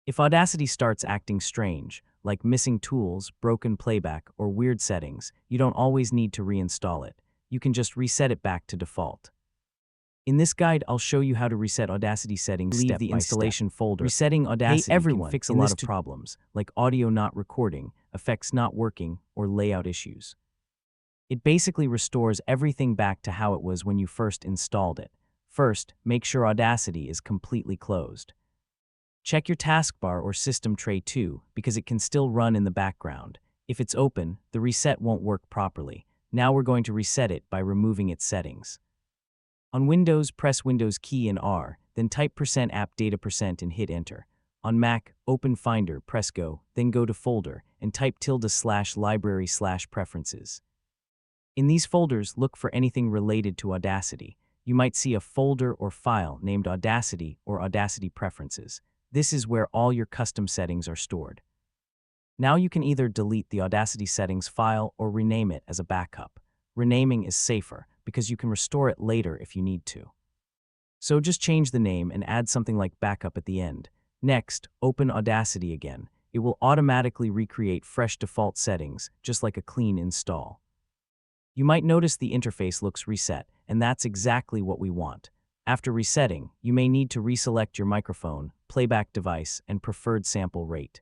If Audacity starts acting strange, like missing tools, broken playback, or weird settings, you don't always need to reinstall it. You can just reset it back to default. In this guide, I'll show you how to reset Audacity settings step by step. Leave the installation folder. Resetting Audacity can fix a lot of problems, like audio not recording, effects not working, or layout issues. It basically restores everything back to how it was when you first installed it. First, make sure Audacity is completely closed. Check your taskbar or system tray too, because it can still run in the background. If it's open, the reset won't work properly. Now we're going to reset it by removing its settings. On Windows, press Windows key and R, then type %appdata% and hit Enter. On Mac, open Finder, press Go, then go to Folder, and type ~library/preferences. In these folders, look for anything related to Audacity. You might see a folder or file named Audacity or Audacity Preferences. This is where all your custom settings are stored. Now you can either delete the Audacity settings file or rename it as a backup. Renaming is safer because you can restore it later if you need to. So just change the name and add something like backup at the end. Next, open Audacity again. It will automatically recreate fresh default settings, just like a clean install. You might notice the interface looks reset, and that's exactly what we want. After resetting, you may need to reselect your microphone, playback device, and preferred sample rate.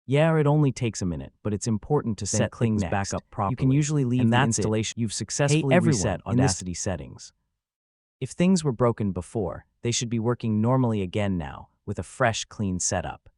Yeah, it only takes a minute, but it's important to set things back up properly. You can usually leave the installation. You've successfully reset Audacity settings. If things were broken before, they should be working normally again now, with a fresh, clean setup.